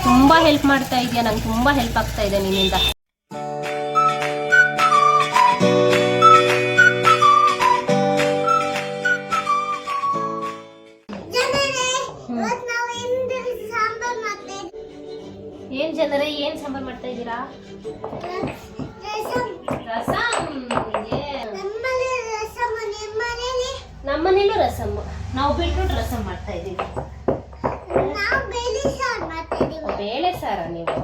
ತುಂಬಾ ಹೆಲ್ಪ್ ಮಾಡ್ತಾ ಇದೆಯಾ, ನಂಗೆ ತುಂಬಾ ಹೆಲ್ಪ್ ಆಗ್ತಾ ಇದೆ ನಿನ್ನಿಂದ. ಏನ್ ಜನರೇ, ಏನ್ ಸಾಂಬಾರ್ ಮಾಡ್ತಾ ಇದ್ದೀರಾ? ನಮ್ಮನೇಲೂ ರಸಮ್. ನಾವು ಬೀಟ್ರೂಟ್ ರಸಮ್ ಮಾಡ್ತಾ ಇದೀವಿ. ಬೇಳೆ ಸಾರ ನೀವು?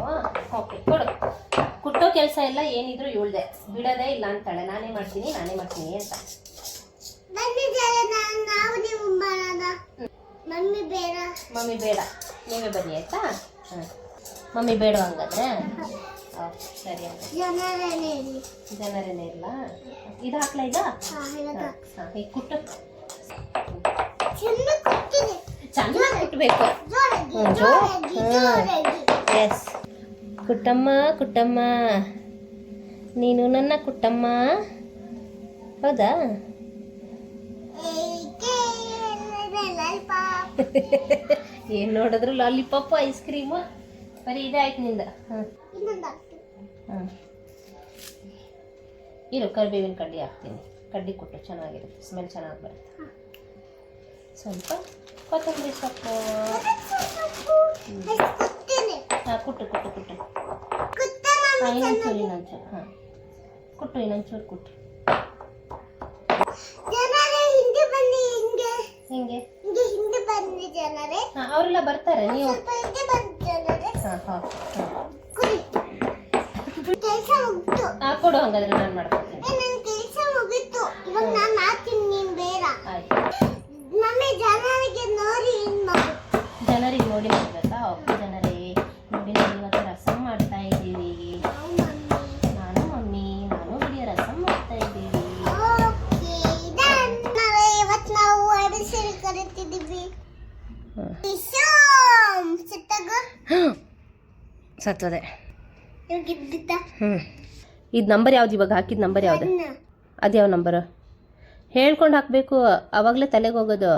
ಓಕೆ, ಕೊಡು. ಕುಟ್ಟೋ ಕೆಲಸ ಎಲ್ಲ ಏನಿದ್ರು ಇವಳ್ದೆ, ಬಿಡೋದೇ ಇಲ್ಲ ಅಂತಾಳೆ. ನಾನೇ ಮಾಡ್ತೀನಿ ಅಂತ. ಮಮ್ಮಿ ಬೇಡ, ನೀವೇ ಬನ್ನಿ ಆಯ್ತಾ? ಮಮ್ಮಿ ಬೇಡ ಹಂಗಾದ್ರೆ? ಸರಿ, ಜನರೇನೇ ಇಲ್ಲ. ಇದು ಹಾಕ್ಲಾ? ಈಗ ಕುಟ್ಟು, ಚೆನ್ನಾಗಿ ಕುಟ್ಟಬೇಕು. ಎಸ್, ಕುಟ್ಟಮ್ಮ, ನೀನು ನನ್ನ ಕುಟ್ಟಮ್ಮ. ಹೌದಾ? ಏನ್ ನೋಡಿದ್ರು ಲಾಲಿಪಾಪ್, ಐಸ್ ಕ್ರೀಮು, ಬರೀ ಇದೇ ಆಯ್ತು ನಿಂದ. ಇರು, ಕರಿಬೇವಿನ ಕಡ್ಡಿ ಹಾಕ್ತೀನಿ. ಕಡ್ಡಿ ಕೊಟ್ಟು ಚೆನ್ನಾಗಿರುತ್ತೆ, ಸ್ಮೆಲ್ ಚೆನ್ನಾಗಿ ಬರುತ್ತೆ. ಸ್ವಲ್ಪ ಕೊತ್ತಂಬರಿ ಸೊಪ್ಪು. ಕುಟ್ಟು ಇನ್ನೊಂಚೂರು. ಕುಟ್ಟು, ಇನ್ನೊಂಚೂರು ಕುಟ್ಟು. ಹಿಂಗೆ ಅವರೆಲ್ಲ ಬರ್ತಾರೆ. ನೀವು ಕೊಡು, ಹಂಗಾದ್ರೆ ನಾನು ಮಾಡ್ಕೊಡ್ತೀನಿ. ಜನರಿಗೆ ನೋಡಿ ಮಾಡ್ಬೇಕಾ? ಓಕೆ ಜನರೇ, ನೋಡಿ ನಾವು ಇವತ್ತು ರಸಮ್ ಮಾಡ್ತಾ ಇದ್ದೀವಿ. ನಾನು ಬಿಡಿಯೋ ರಸಮ್ ಮಾಡ್ತಾ ಇದ್ದೀವಿ. ಸತ್ತೋದೆ. ಇದು ನಂಬರ್ ಯಾವ್ದು ಇವಾಗ ಹಾಕಿದ ನಂಬರ್ ಯಾವ್ದು? ಅದ್ಯಾವ ನಂಬರು? ಹೇಳ್ಕೊಂಡು ಹಾಕಬೇಕು, ಅವಾಗಲೇ ತಲೆಗೆ ಹೋಗೋದು.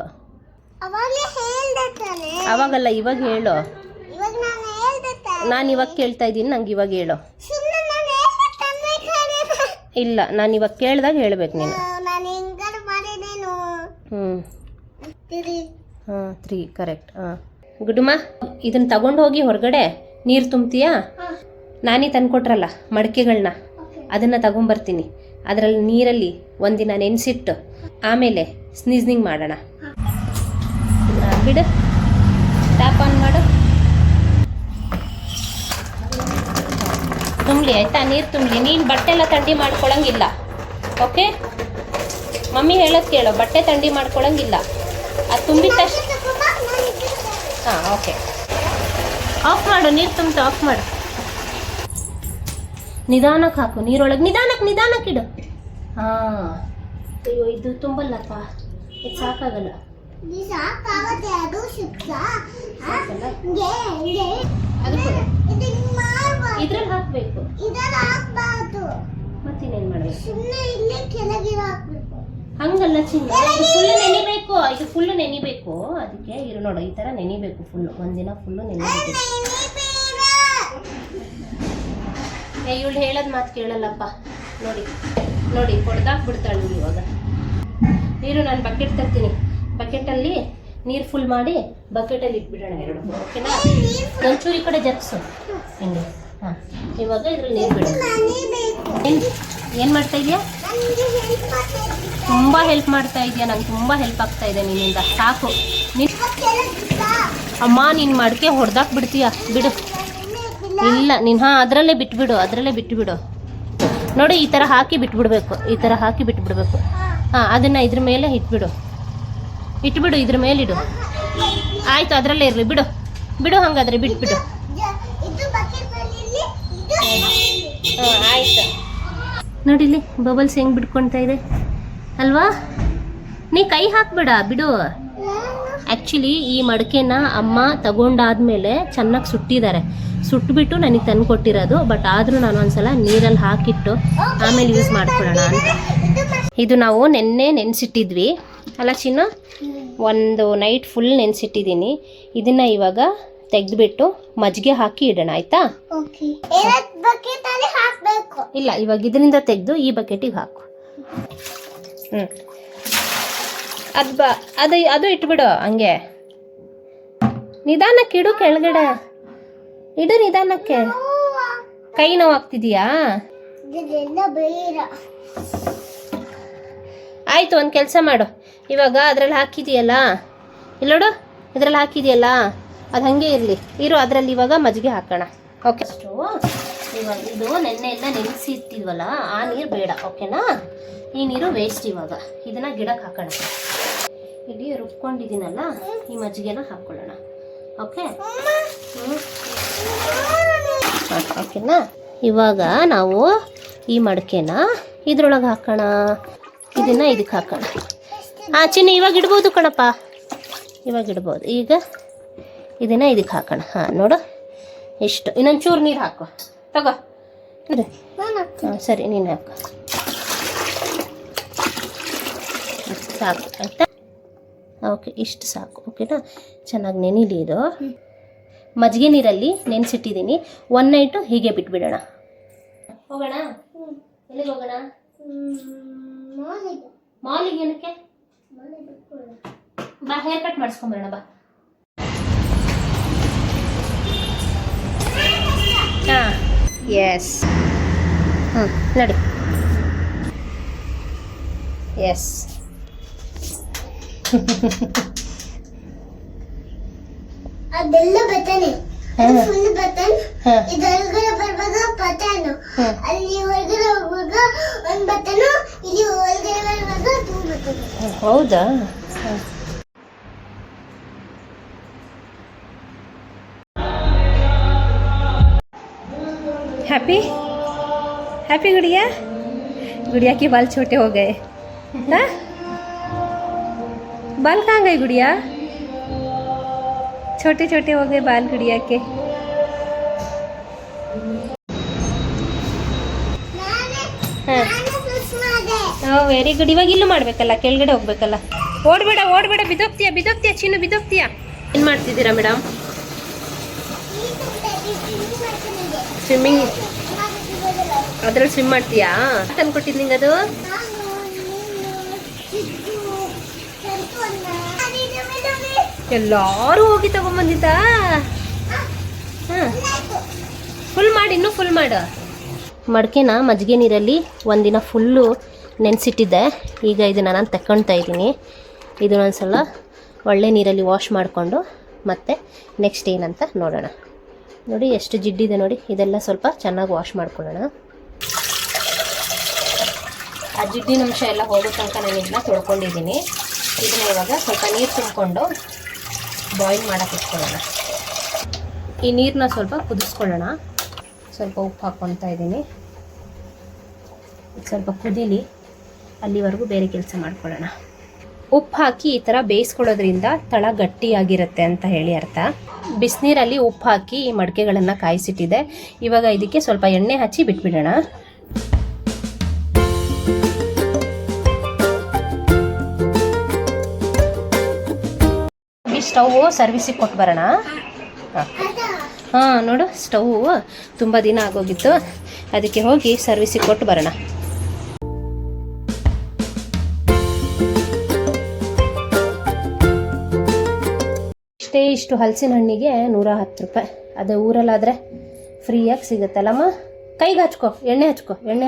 ಅವಾಗಲ್ಲ, ಇವಾಗ ಹೇಳು. ನಾನು ಇವಾಗ ಕೇಳ್ತಾ ಇದ್ದೀನಿ, ನಂಗೆ ಇವಾಗ ಹೇಳು. ಇಲ್ಲ, ನಾನು ಇವಾಗ ಕೇಳಿದಾಗ ಹೇಳ್ಬೇಕು ನೀನು. 3 ಕರೆಕ್ಟ್. ಗುಡ್ಡಮ್ಮ, ಇದನ್ನ ತಗೊಂಡು ಹೋಗಿ ಹೊರಗಡೆ ನೀರು ತುಂಬ್ತೀಯಾ? ನಾನೇ ತಂದ್ಕೊಟ್ರಲ್ಲ ಮಡಕೆಗಳನ್ನ, ಅದನ್ನು ತಗೊಂಬರ್ತೀನಿ. ಅದರಲ್ಲಿ ನೀರಲ್ಲಿ ಒಂದಿನ ನೆನೆಸಿಟ್ಟು ಆಮೇಲೆ ಸ್ನೀಸ್ನಿಂಗ್ ಮಾಡೋಣ. ಬಿಡು, ಟ್ಯಾಪ್ ಆನ್ ಮಾಡು. ತುಂಬಲಿ ಆಯ್ತಾ? ನೀರು ತುಂಬಲಿ. ನೀನು ಬಟ್ಟೆ ಎಲ್ಲ ಥಂಡಿ ಮಾಡ್ಕೊಳಂಗಿಲ್ಲ, ಓಕೆ? ಮಮ್ಮಿ ಹೇಳೋದು ಕೇಳೋ, ಬಟ್ಟೆ ಥಂಡಿ ಮಾಡ್ಕೊಳಂಗಿಲ್ಲ. ಅದು ತುಂಬಿದ ತಕ್ಷಣ ಓಕೆ, ಆಫ್ ಮಾಡು. ನೀರು ತುಂಬ್ತಾ ಆಫ್ ಮಾಡು. ನಿಧಾನಕ್ಕೆ ಹಾಕು ನೀರೊಳಗೆ. ನಿಧಾನಕ್ಕೆ ಇಡು. ಅಯ್ಯೋ, ಇದು ತುಂಬಲ್ಲಪ್ಪ, ಇದು ಸಾಕಾಗಲ್ಲ. ಇದ್ರಲ್ಲಿ ಹಾಕ್ಬೇಕು. ಮತ್ತಿನ್ನೇನ್ ಮಾಡ್ಬೇಕು? ಹಂಗಲ್ಲ ಚಿನ್ನ, ಇದು ಫುಲ್ಲು ನೆನಿಬೇಕು. ಅದಕ್ಕೆ ಇರು ನೋಡು, ಈ ತರ ನೆನಿಬೇಕು ಫುಲ್ಲು. ಒಂದಿನ ಫುಲ್ಲು ನೆನಿಬೇಕು. ಇವಳು ಹೇಳೋದು ಮಾತು ಕೇಳಲ್ಲಪ್ಪ. ನೋಡಿ ಕೊಡ್ದಾಕ್ಬಿಡ್ತಾಳು ಇವಾಗ. ನೀರು ನಾನು ಬಕೆಟ್ ತರ್ತೀನಿ. ಬಕೆಟಲ್ಲಿ ನೀರು ಫುಲ್ ಮಾಡಿ ಬಕೆಟಲ್ಲಿ ಇಟ್ಬಿಡೋಣ 2. ಓಕೆನಾ? ಒಂಚೂರು ಈ ಕಡೆ ಜಗ್ಸು ಹಿಂಗೆ. ಇವಾಗ ಇದ್ರಲ್ಲಿ ನೀರು ಬಿಡೋಣ. ಏನು ಮಾಡ್ತಾ ಇದೆಯಾ? ತುಂಬ ಹೆಲ್ಪ್ ಮಾಡ್ತಾ ಇದೆಯಾ, ನಂಗೆ ತುಂಬ ಹೆಲ್ಪ್ ಆಗ್ತಾ ಇದೆ ನಿನ್ನಿಂದ. ಸಾಕು ಅಮ್ಮ, ನೀನು ಮಡಿಕೆ ಹೊಡೆದಾಕ್ಬಿಡ್ತೀಯ. ಬಿಡು. ಇಲ್ಲ ನೀನು ಅದರಲ್ಲೇ ಬಿಟ್ಬಿಡು. ನೋಡಿ, ಈ ಥರ ಹಾಕಿ ಬಿಟ್ಬಿಡ್ಬೇಕು. ಅದನ್ನು ಇದ್ರ ಮೇಲೆ ಇಟ್ಬಿಡು. ಇದ್ರ ಮೇಲೆ ಇಡು. ಆಯಿತು, ಅದರಲ್ಲೇ ಇರಲಿ. ಬಿಡು ಹಾಗಾದ್ರೆ, ಬಿಟ್ಬಿಡು. ಆಯಿತು. ನೋಡಿಲಿ ಬಬಲ್ಸ್ ಹೆಂಗೆ ಬಿಡ್ಕೊಳ್ತಾ ಇದೆ ಅಲ್ವಾ? ನೀ ಕೈ ಹಾಕ್ಬೇಡ, ಬಿಡು. ಆ್ಯಕ್ಚುಲಿ ಈ ಮಡಿಕೆನ ಅಮ್ಮ ತಗೊಂಡಾದ್ಮೇಲೆ ಚೆನ್ನಾಗಿ ಸುಟ್ಬಿಟ್ಟು ನನಗೆ ತಂದು ಕೊಟ್ಟಿರೋದು. ಬಟ್ ಆದರೂ ನಾನು ಒಂದ್ಸಲ ನೀರಲ್ಲಿ ಹಾಕಿಟ್ಟು ಆಮೇಲೆ ಯೂಸ್ ಮಾಡ್ಕೊಳ್ಳೋಣ ಅಂತ. ಇದು ನಾವು ನೆನ್ನೆ ನೆನೆಸಿಟ್ಟಿದ್ವಿ ಅಲ್ಲ ಚಿನ್ನು? ಒಂದು ನೈಟ್ ಫುಲ್ ನೆನೆಸಿಟ್ಟಿದ್ದೀನಿ. ಇದನ್ನು ಇವಾಗ ತೆಗೆದುಬಿಟ್ಟು ಮಜ್ಜಿಗೆ ಹಾಕಿ ಇಡೋಣ, ಆಯಿತಾ? ಇಲ್ಲ, ಇವಾಗ ಇದರಿಂದ ತೆಗೆದು ಈ ಬಕೆಟಿಗೆ ಹಾಕು. ಅದು ಇಟ್ಬಿಡು, ಹಂಗೆ ನಿಧಾನಕ್ಕೆ ಇಡು, ಕೆಳಗಡೆ ಇಡು ನಿಧಾನಕ್ಕೆ. ಕೈ ನೋವು ಆಗ್ತಿದೆಯಾ? ಆಯಿತು, ಒಂದು ಕೆಲಸ ಮಾಡು, ಇವಾಗ ಅದರಲ್ಲಿ ಹಾಕಿದೆಯಲ್ಲ, ಇಲ್ಲೋಡು ಇದರಲ್ಲಿ ಹಾಕಿದೆಯಲ್ಲ, ಅದು ಹಾಗೆ ಇರು, ಅದರಲ್ಲಿ ಇವಾಗ ಮಜ್ಜಿಗೆ ಹಾಕೋಣ. ಓಕೆ, ಅಷ್ಟು ಇವಾಗ ಇದು ನೆನ್ನೆ ಎಲ್ಲ ನೆನೆಸಿ ಇರ್ತಿದ್ವಲ್ಲ, ಆ ನೀರು ಬೇಡ, ಓಕೆನಾ? ಈ ನೀರು ವೇಸ್ಟ್. ಇವಾಗ ಇದನ್ನು ಗಿಡಕ್ಕೆ ಹಾಕೋಣ. ಇಲ್ಲಿ ರುಬ್ಕೊಂಡಿದ್ದೀನಲ್ಲ, ಈ ಮಜ್ಜಿಗೆನ ಹಾಕ್ಕೊಳ್ಳೋಣ. ಓಕೆ, ಓಕೆನಾ? ಇವಾಗ ನಾವು ಈ ಮಡಕೆನ ಇದ್ರೊಳಗೆ ಹಾಕೋಣ. ಇದನ್ನು ಇದಕ್ಕೆ ಹಾಕೋಣ. ಚಿನ್ನಿ ಇವಾಗ ಇಡ್ಬೋದು ಕಣಪ್ಪ, ಇವಾಗ ಇಡ್ಬೋದು. ಈಗ ಇದನ್ನು ಇದಕ್ಕೆ ಹಾಕೋಣ. ನೋಡು ಇಷ್ಟು. ಇನ್ನೊಂದು ಚೂರು ನೀರು ಹಾಕು, ತಗೋ. ಸರಿ, ನೀನು ಹಾಕು, ಸಾಕು, ಆಯಿತಾ? ಓಕೆ, ಇಷ್ಟು ಸಾಕು, ಓಕೆನಾ? ಚೆನ್ನಾಗಿ ನೆನಿಲಿ ಇದು. ಮಜ್ಜಿಗೆ ನೀರಲ್ಲಿ ನೆನೆಸಿಟ್ಟಿದ್ದೀನಿ. 1 ನೈಟು ಹೀಗೆ ಬಿಟ್ಬಿಡೋಣ. ಹೋಗೋಣ? ಎಲ್ಲಿಗೆ ಹೋಗೋಣ? ಮಾಲಿಗೆ. ಏನಕ್ಕೆ? ಬಾ, ಹೇರ್ ಕಟ್ ಮಾಡಿಸ್ಕೊಂಬರೋಣ, ಬಾ. ಹಾಂ, ಎಸ್, ನಡಿ. ಎಸ್. ಅದೆಲ್ಲ ಬಟನ್, ಫುಲ್ ಬಟನ್. ಇದೊಳಗಡೆ ಬರ್ಬೋದು ಬಟನ್, ಅಲ್ಲಿ ಹೊರಗಡೆ ಹೋಗುವಾಗ ಒಂದು ಬಟನ್, ಇಲ್ಲಿ ಒಳಗಡೆ ಬರುವಾಗ 2 ಬಟನ್. ಹೌದಾ? हैप्पी गुड़िया के बाल छोटे हो गए। हाँ, बाल कहाँ गए गुड़िया? छोटे छोटे हो गए बाल गुड़िया के। Very good. ಇವಾಗ ಇಲ್ಲೂ ಮಾಡ್ಬೇಕಲ್ಲ, ಕೆಳಗಡೆ ಹೋಗ್ಬೇಕಲ್ಲ. ಓಡ್ಬೇಡ, ಬಿದ್ದೋಗ್ತೀಯ ಚಿನ್ನು, ಬಿದ್ದೋಗ್ತೀಯ. ಏನು ಮಾಡ್ತಿದ್ದೀರಾ ಮೇಡಮ್? ಸ್ವಿಮ್ಮಿಂಗ್, ಅದ್ರಲ್ಲಿ ಸ್ವಿಮ್ ಮಾಡ್ತೀಯಾ? ತಂದ್ಕೊಟ್ಟಿದ್ದು ನಿಂಗೆ ಅದು? ಎಲ್ಲರೂ ಹೋಗಿ ತಗೊಂಬಂದಿದ್ದಾ? ಹಾಂ, ಫುಲ್ ಮಾಡಿ, ಇನ್ನೂ ಫುಲ್ ಮಾಡು. ಮಡಕೆನ ಮಜ್ಜಿಗೆ ನೀರಲ್ಲಿ ಒಂದಿನ ಫುಲ್ಲು ನೆನೆಸಿಟ್ಟಿದ್ದೆ. ಈಗ ಇದನ್ನು ನಾನು ತಗೊಳ್ತಾ ಇದ್ದೀನಿ. ಇದನ್ನೊಂದ್ಸಲ ಒಳ್ಳೆ ನೀರಲ್ಲಿ ವಾಶ್ ಮಾಡಿಕೊಂಡು ಮತ್ತೆ ನೆಕ್ಸ್ಟ್ ಏನಂತ ನೋಡೋಣ. ನೋಡಿ ಎಷ್ಟು ಜಿಡ್ಡಿದೆ ನೋಡಿ. ಇದೆಲ್ಲ ಸ್ವಲ್ಪ ಚೆನ್ನಾಗಿ ವಾಶ್ ಮಾಡ್ಕೊಳ್ಳೋಣ. ಆ ಜಿಡ್ಡಿನ ಅಂಶ ಎಲ್ಲ ಹೋಗೋ ತನಕ ನಾನು ಇದನ್ನ ತೊಳ್ಕೊಂಡಿದ್ದೀನಿ. ಇದನ್ನ ಇವಾಗ ಸ್ವಲ್ಪ ನೀರು ತುಂಬಿಕೊಂಡು ಬಾಯ್ಲ್ ಮಾಡೋಕೆ ಇಟ್ಕೊಳ್ಳೋಣ. ಈ ನೀರನ್ನ ಸ್ವಲ್ಪ ಕುದಿಸ್ಕೊಳ್ಳೋಣ. ಸ್ವಲ್ಪ ಉಪ್ಪು ಹಾಕ್ಕೊತಾ ಇದ್ದೀನಿ. ಸ್ವಲ್ಪ ಕುದೀಲಿ, ಅಲ್ಲಿವರೆಗೂ ಬೇರೆ ಕೆಲಸ ಮಾಡ್ಕೊಳ್ಳೋಣ. ಉಪ್ಪು ಹಾಕಿ ಈ ಥರ ಬೇಯಿಸ್ಕೊಳ್ಳೋದ್ರಿಂದ ತಳ ಗಟ್ಟಿಯಾಗಿರುತ್ತೆ ಅಂತ ಹೇಳಿ ಅರ್ಥ. ಬಿಸಿನೀರಲ್ಲಿ ಉಪ್ಪು ಹಾಕಿ ಈ ಮಡಕೆಗಳನ್ನು ಕಾಯಿಸಿಟ್ಟಿದೆ. ಇವಾಗ ಇದಕ್ಕೆ ಸ್ವಲ್ಪ ಎಣ್ಣೆ ಹಚ್ಚಿ ಬಿಟ್ಬಿಡೋಣ. ಈ ಸ್ಟವ್ ಸರ್ವಿಸಿಗೆ ಕೊಟ್ಟು ಬರೋಣ. ಹಾಂ, ನೋಡು ಸ್ಟವ್ ತುಂಬ ದಿನ ಆಗೋಗಿತ್ತು, ಅದಕ್ಕೆ ಹೋಗಿ ಸರ್ವಿಸಿಗೆ ಕೊಟ್ಟು ಬರೋಣ. ಇಷ್ಟು ಹಲಸಿನ ಹಣ್ಣಿಗೆ 110 ರೂಪಾಯಿ. ಅದೇ ಊರಲ್ಲಾದರೆ ಫ್ರೀಯಾಗಿ ಸಿಗುತ್ತಲ್ಲಮ್ಮ. ಕೈಗೆ ಹಚ್ಕೊ, ಎಣ್ಣೆ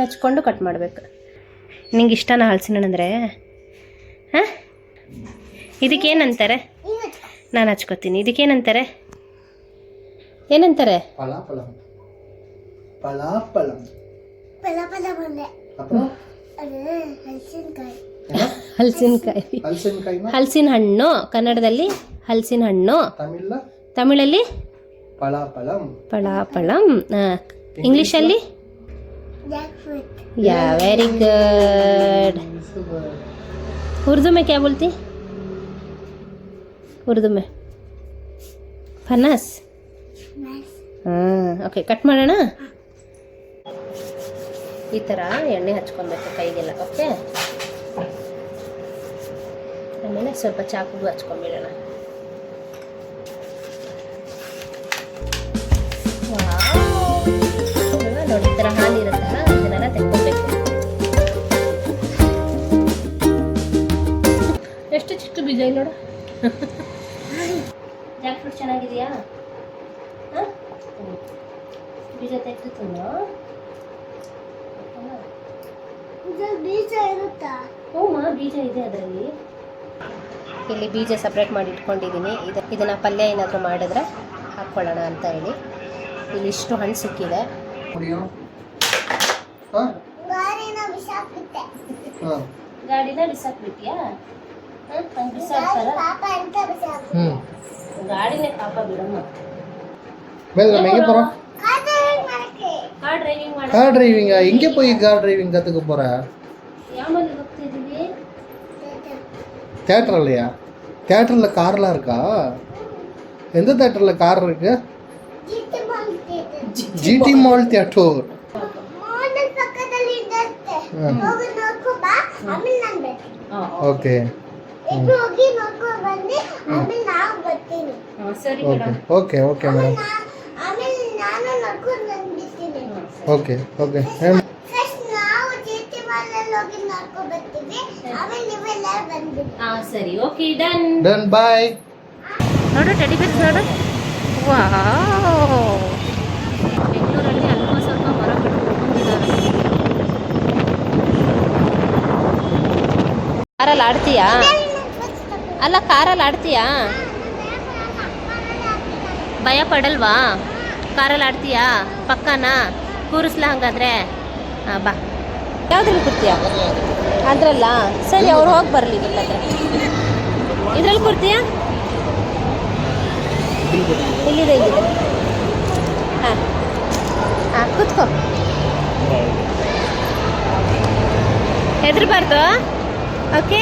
ಹಚ್ಕೊಂಡು ಕಟ್ ಮಾಡಬೇಕು. ನಿಂಗೆ ಇಷ್ಟನಾ ಹಲಸಿನ ಹಣ್ಣು ಅಂದರೆ? ಹಾಂ, ಇದಕ್ಕೇನಂತಾರೆ? ನಾನು ಹಚ್ಕೋತೀನಿ. ಇದಕ್ಕೇನಂತಾರೆ? ಏನಂತಾರೆ? ಹಲಸಿನ ಹಣ್ಣು. ಕನ್ನಡದಲ್ಲಿ ಹಲಸಿನ ಹಣ್ಣು, ತಮಿಳಲ್ಲಿ ಪಳಾಪಳಂ, ಇಂಗ್ಲಿಷಲ್ಲಿ या वेरी गुड. उर्दू में क्या बोलती? उर्दू में फनस. ಓಕೆ, ಕಟ್ ಮಾಡೋಣ. ಈ ಥರ ಎಣ್ಣೆ ಹಚ್ಕೊಬೇಕು ಕೈಗೆಲ್ಲ. ಓಕೆ, ಆಮೇಲೆ ಆಮೇಲೆ ಸ್ವಲ್ಪ ಚಾಕುಗೂ ಹಚ್ಕೊಂಡ್ಬಿಡೋಣ. ನೋಡಿ ಈ ಥರ ಹಾಲಿರುತ್ತಲ್ಲ ಇದನ್ನೆಲ್ಲ ತೆಕ್ಕೊಬೇಕು. ಎಷ್ಟು ಚಿಕ್ಕ ಬೀಜ ಇದೆ ನೋಡು. ಜಾಕ್ ಫ್ರೂಟ್ ಚೆನ್ನಾಗಿದೆಯಾ? ಹಾಂ, ಬೀಜ ತೆಗೆದು ತಿನ್ನು. ಬೀಜ ಇರುತ್ತಾ? ಹ್ಞೂ ಬೀಜ ಇದೆ ಅದರಲ್ಲಿ. ಇಲ್ಲಿ ಬೀಜ ಸಪ್ರೇಟ್ ಮಾಡಿ ಇಟ್ಕೊಂಡಿದ್ದೀನಿ. ಇದನ್ನು ಪಲ್ಯ ಏನಾದರೂ ಮಾಡಿದ್ರೆ ಹಾಕ್ಕೊಳ್ಳೋಣ ಅಂತ ಹೇಳಿ. ಇಲ್ಲಿ ಇಷ್ಟು ಹಣ್ಣು ಸಿಕ್ಕಿದೆ. ಗಾಡಿನ ಬಿಸಾಕ್ಬಿಟ್ಟಿಯಾ? ಬಿಸಾಕ್ತಾರ ಗಾಡಿನೇ ಪಾಪ ಬಿಡಮ್ಮ. கார் டிரைவிங் பண்ண. கார் டிரைவிங்கா? எங்கே போய் கார் டிரைவிங் கற்றுக்க போகிற? யாமல்ல கத்துதுவே. தியேட்டர் இல்லையா? தியேட்டரில் கார்லாம் இருக்கா? எந்த தியேட்டரில் கார் இருக்கு? GT mall theatre. மாடல் பக்கದಲ್ಲಿ ಇರುತ್ತೆ. ಹೋಗಿ ನೋಡ್ಕೋ ಬಾ, ಆಮೇಲೆ ನಾನು ಬರ್ತೀನಿ. ಓಕೆ. ಇಬ್ರು ಹೋಗಿ ನೋಡ್ಕೋ ಬನ್ನಿ, ಆಮೇಲೆ ನಾನು ಬರ್ತೀನಿ. ಸರಿ ಮೇಡಮ್. Okay okay madam. ಆಮೇಲೆ ನಾನು ನೋಡ್ಕೊಂಡು ಬಂದಿರ್ತೀನಿ. Okay okay. ಫಸ್ಟ್ ನಾವು ಜಿಟಿ ಮಾಲ್ ಅಲ್ಲಿ ಹೋಗಿ ನೋಡ್ಕೋ ಬರ್ತೀವಿ, ಆಮೇಲೆ ನೀವೆಲ್ಲ ಬಂದ್ಬಿಡಿ. ಸರಿ ಓಕೆ ಡನ್. Done bye. ನೋಡು ಟೆಡಿ ಬೇರ್ಸ್ ನೋಡು. ವಾವ್, ಬೆಂಗಳೂರಲ್ಲಿ ಅಲ್ಪ ಸ್ವಲ್ಪ ಮರ ಬಿಟ್ಕೊಂಡಿದ್ದಾರೆ. ಕಾರಲ್ಲಿ ಆಡ್ತೀಯಾ? ಅಲ್ಲ ಕಾರಲ್ಲಿ ಆಡ್ತೀಯಾ? ಭಯ ಪಡಲ್ವಾ? ಕಾರಲ್ಲಿ ಆಡ್ತೀಯಾ? ಪಕ್ಕನಾ ಕೂರಿಸ್ಲಾ? ಹಂಗಾದ್ರೆ ಬಾ. ಯಾವ್ದ್ರಲ್ಲಿ ಕೂರ್ತೀಯಾ? ಅದ್ರಲ್ಲ? ಸರಿ, ಅವ್ರು ಹೋಗಿ ಬರಲಿ. ಬೇಕಾದ್ರೆ ಇದ್ರಲ್ಲಿ ಕೂರ್ತೀಯಾ? ಇಲ್ಲಿದೆ ಇಲ್ಲಿದೆ. ಹಾಂ ಹಾಂ, ಕೂತ್ಕೋ. ಹೆದರ್ಬಾರ್ದು. Okay.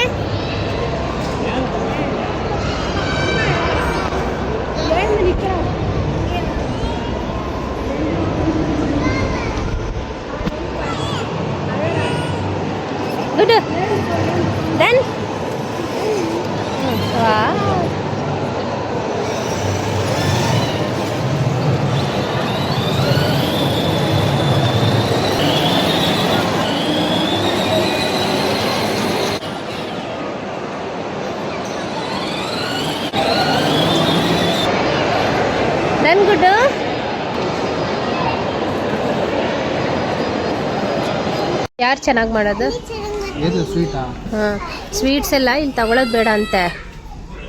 Good. Done. Wow. Done good. ಯಾರು ಚೆನ್ನಾಗಿ ಮಾಡೋದು? ಇದು ಸ್ವೀಟಾ? ಹಾಂ, ಸ್ವೀಟ್ಸ್ ಎಲ್ಲ ಇಲ್ಲಿ ತಗೊಳ್ಳೋದು ಬೇಡ ಅಂತೆ.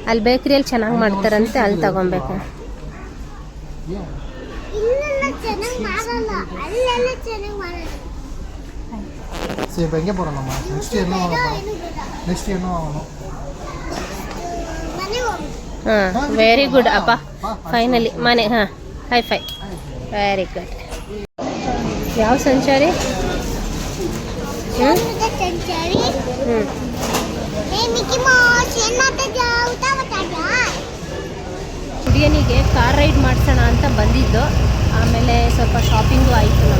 ಅಲ್ಲಿ ಬೇಕ್ರಿಯಲ್ಲಿ ಚೆನ್ನಾಗಿ ಮಾಡ್ತಾರಂತೆ, ಅಲ್ಲಿ ತಗೊಬೇಕು. ಇಲ್ಲೆಲ್ಲ ಚೆನ್ನಾಗಿ ಮಾಡಲ್ಲ, ಅಲ್ಲೆಲ್ಲ ಚೆನ್ನಾಗಿ ಮಾಡಲ್ಲ. சரி இப்போ எங்கே போகிறோம் நம்ம? நெக்ஸ்ட் என்ன வாங்கணும்? நெக்ஸ்ட் என்ன வாங்கணும்? ಮನೆಗೆ ಹೋಗಿ. ಹಾಂ, ವೆರಿ ಗುಡ್ ಅಪ್ಪ. ಫೈನಲಿ ಮನೆ. ಹಾಂ, ಹೈ ಫೈ. Very good. ಯಾವ ಸಂಚಾರಿ? ಸಂಚಾರಿ. ಏ ಮಿಕ್ಕಿ ಮೌಸ್ ಏನು ಮಾಡ್ತಿದ್ಯಾ? ಊಟ ಮಾಡ್ತಿದ್ಯಾ? ಕುಡಿಯನಿಗೆ ಕಾರ್ ರೈಡ್ ಮಾಡಿಸೋಣ ಅಂತ ಬಂದಿದ್ದು. ಆಮೇಲೆ ಸ್ವಲ್ಪ ಶಾಪಿಂಗು ಆಯಿತು.